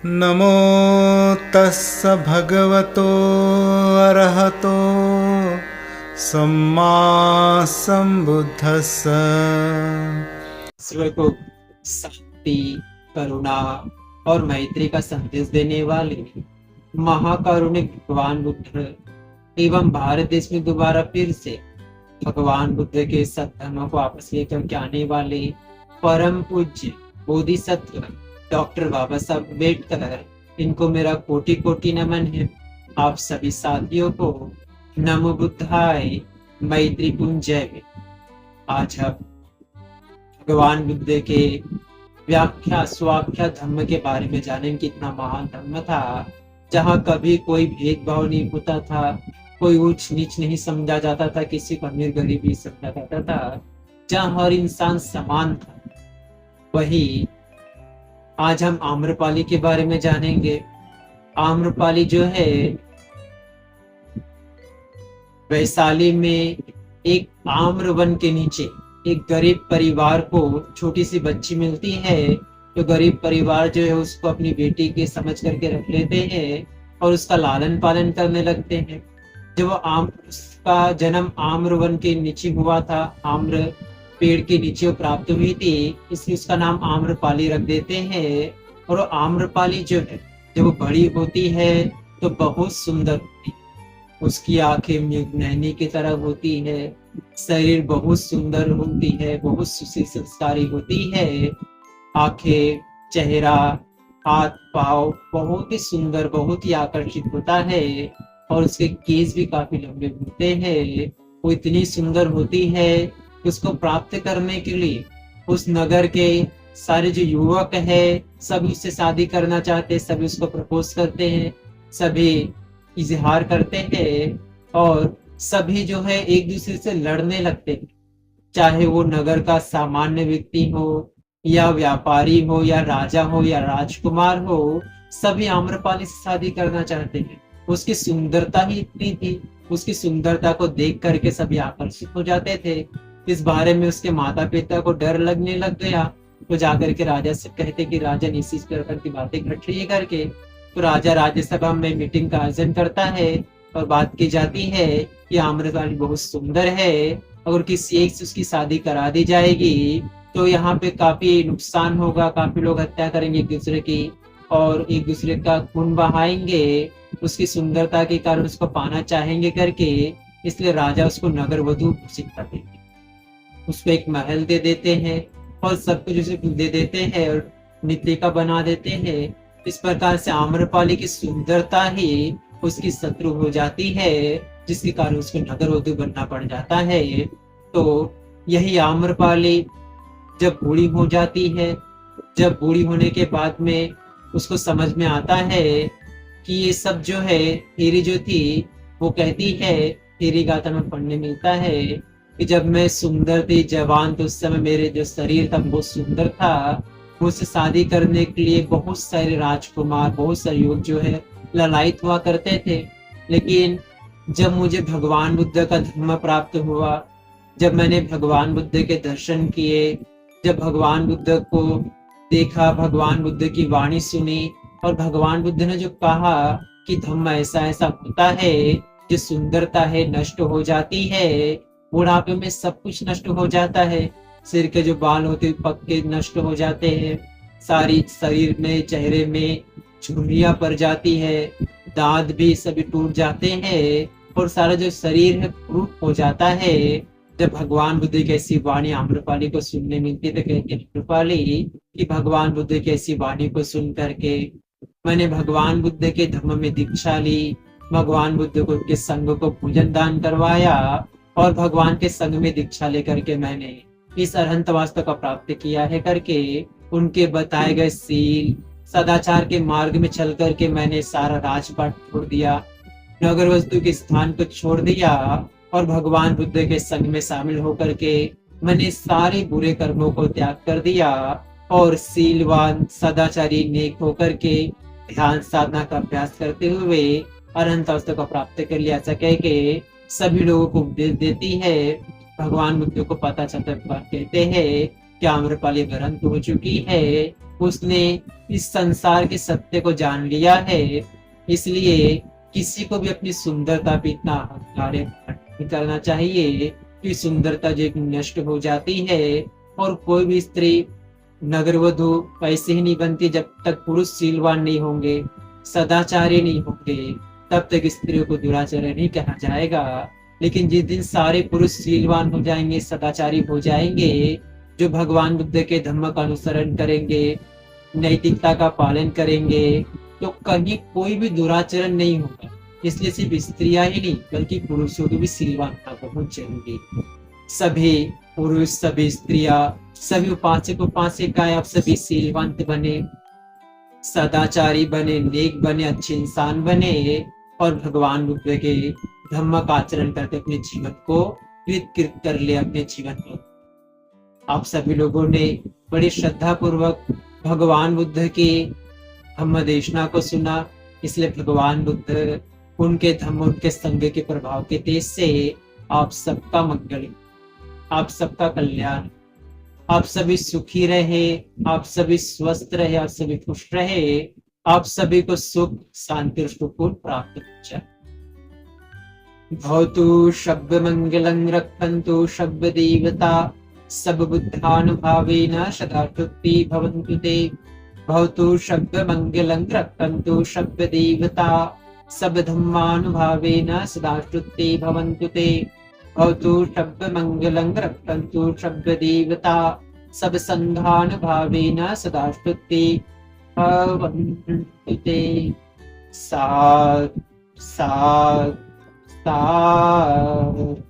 नमो तस्स भगवतो अरहतो सम्मा सम्बुद्धस्स। ईश्वर को शांति, करुणा और मैत्री का संदेश देने वाले महाकारुणिक भगवान बुद्ध एवं भारत देश में दोबारा फिर से भगवान बुद्ध के सत्धर्मों को वापस लेकर के आने वाले परम पूज्य बोधिसत्व डॉक्टर बाबा साहब अम्बेडकर, इनको मेरा कोटि कोटि नमन है। आप सभी साथियों को नमो बुद्धाय, मैत्री जय। आज हम भगवान बुद्ध के व्याख्या स्वाख्या धर्म के बारे में जानेंगे। कितना महान धर्म था, जहाँ कभी कोई भेदभाव नहीं होता था, कोई ऊंच नीच नहीं समझा जाता था, किसी को अमीर गरीब नहीं समझा जाता था, जहाँ हर इंसान समान था। वही आज हम आम्रपाली के बारे में जानेंगे। आम्रपाली जो है वैशाली में एक आम्र वन के नीचे एक गरीब परिवार को छोटी सी बच्ची मिलती है। जो गरीब परिवार जो है उसको अपनी बेटी के समझ करके रख लेते हैं और उसका लालन पालन करने लगते हैं। जब वो उसका जन्म आम्र वन के नीचे हुआ था, आम्र पेड़ के नीचे वो प्राप्त हुई थी, इसलिए उसका नाम आम्रपाली रख देते हैं। और वो आम्रपाली जो है जब वो बड़ी होती है तो बहुत सुंदर होती है। उसकी आंखें नैनी की तरह होती है, शरीर बहुत सुंदर होती है, बहुत सुसंस्कारी होती है। आंखें, चेहरा, हाथ पाँव बहुत ही सुंदर, बहुत ही आकर्षित होता है। और उसके केस भी काफी लंबे होते हैं। वो इतनी सुंदर होती है कि उसको प्राप्त करने के लिए उस नगर के सारे जो युवक है सभी उससे शादी करना चाहते हैं, सभी उसको प्रपोज करते हैं, सभी इजहार करते हैं और सभी जो है एक दूसरे से लड़ने लगते हैं। चाहे वो नगर का सामान्य व्यक्ति हो या व्यापारी हो या राजा हो या राजकुमार हो, सभी आम्रपाली से शादी करना चाहते हैं। उसकी सुंदरता ही इतनी थी, उसकी सुंदरता को देख करके सभी आकर्षित हो जाते थे। इस बारे में उसके माता पिता को डर लगने लग गया, तो जाकर के राजा से कहते कि राजन इसी प्रकार की बातें घट रही है करके। तो राजा राज्यसभा में मीटिंग का आयोजन करता है और बात की जाती है कि आम्रपाली बहुत सुंदर है, अगर किसी एक से उसकी शादी करा दी जाएगी तो यहाँ पे काफी नुकसान होगा, काफी लोग हत्या करेंगे एक दूसरे की और एक दूसरे का खून बहाएंगे, उसकी सुंदरता के कारण उसको पाना चाहेंगे करके। इसलिए राजा उसको नगर वधु घोषित कर देते, उसको एक महल दे देते हैं और सब कुछ उसे दे देते हैं और नित्य बना देते हैं। इस प्रकार से आम्रपाली की सुंदरता ही उसकी शत्रु हो जाती है, जिसके कारण उसको नगर वधु बनना पड़ जाता है। तो यही आम्रपाली जब बूढ़ी हो जाती है, जब बूढ़ी होने के बाद में उसको समझ में आता है कि ये सब जो है हीरी जो थी, वो कहती है, हीरी गाथा में पढ़ने मिलता है कि जब मैं सुंदर थी, जवान, तो उस समय मेरे जो शरीर था बहुत सुंदर था। मुझसे शादी करने के लिए बहुत सारे राजकुमार, बहुत सारे युवक जो है ललायित हुआ करते थे। लेकिन जब मुझे भगवान बुद्ध का धर्म प्राप्त हुआ, जब मैंने भगवान बुद्ध के दर्शन किए, जब भगवान बुद्ध को देखा, भगवान बुद्ध की वाणी सुनी और भगवान बुद्ध ने जो कहा कि धम्म ऐसा ऐसा होता है, जो सुंदरता है नष्ट हो जाती है, बुढ़ापे में सब कुछ नष्ट हो जाता है, सिर के जो बाल होते पक्के नष्ट हो जाते हैं, सारी शरीर में चेहरे में झुर्रियां पड़ जाती है, दांत भी सभी टूट जाते हैं और सारा जो शरीर है क्रूप हो जाता है। जब भगवान बुद्ध की ऐसी वाणी आम्रपाली को सुनने मिलती तो कहती आम्रपाली कि भगवान बुद्ध की ऐसी वाणी को सुन करके मैंने भगवान बुद्ध के धर्म में दीक्षा ली, भगवान बुद्ध को के संग को पूजन दान करवाया और भगवान के संग में दीक्षा लेकर के मैंने इस अरहंत वास्तव का प्राप्त किया है करके उनके बताए गए सील सदाचार के मार्ग में चल करके मैंने सारा राजपाट छोड़ दिया, नगर वस्तु के स्थान को छोड़ दिया और भगवान बुद्ध के संग में शामिल होकर के मैंने सारे बुरे कर्मों को त्याग कर दिया और सीलवान सदाचारी नेक होकर के ध्यान साधना का अभ्यास करते हुए अनंत अवस्था को प्राप्त कर लिया। ऐसा कह के सभी लोगों को उपदेश देती है। भगवान बुद्ध को पता चलता कहते हैं कि आम्रपाली वरंत हो चुकी है, उसने इस संसार के सत्य को जान लिया है। इसलिए किसी को भी अपनी सुंदरता पे इतना अहंकार नहीं करना चाहिए कि सुंदरता जो एक नष्ट हो जाती है। और कोई भी स्त्री नगरवधु ऐसे ही नहीं बनती जब तक पुरुष शीलवान नहीं होंगे, सदाचारी नहीं होंगे, तब तक स्त्रियों को दुराचारी नहीं कहा जाएगा। लेकिन जिस दिन सारे पुरुष शीलवान हो जाएंगे, सदाचारी हो जाएंगे, जो भगवान बुद्ध के धम्म का अनुसरण करेंगे, नैतिकता का पालन करेंगे, तो कहीं कोई भी दुराचरण नहीं होगा। इसलिए सिर्फ स्त्रियां ही नहीं बल्कि पुरुषों की भी शीलवान होना बहुत जरूरी है। सभी पुरुष, सभी स्त्रियां, सभी उपासक उपासिकाएं आप सभी शीलवंत बने, सदाचारी बने, नेक बने, अच्छे इंसान बने और भगवान बुद्ध के धम्म का आचरण करके अपने जीवन को कृत कर ले। अपने जीवन को आप सभी लोगों ने बड़ी श्रद्धा पूर्वक भगवान बुद्ध की धम्म देशना को सुना। इसलिए भगवान बुद्ध, उनके धम्म, उनके संग के प्रभाव के तेज से आप सबका मंगल, आप सबका कल्याण, आप सभी सुखी रहे, आप सभी स्वस्थ रहे, आप सभी खुश रहे, आप सभी को सुख, शांति और सुकून प्राप्त हो जाए। भवतु शब्द मंगलं रक्षन्तु शब्द देवता सब बुद्धानुभावेन सदा तृप्ति भवन्तु ते। भवतु शब्द मंगलं रक्षन्तु शब्द देवता सब धम्मानुभावेन सदा तृप्ति भवन्तु ते। भवतु शब्द मंगलं रक्षन्तु शब्द देवता सब संघानुभावेन सदा स्तुति भवन्तु ते। साधु साधु साधु।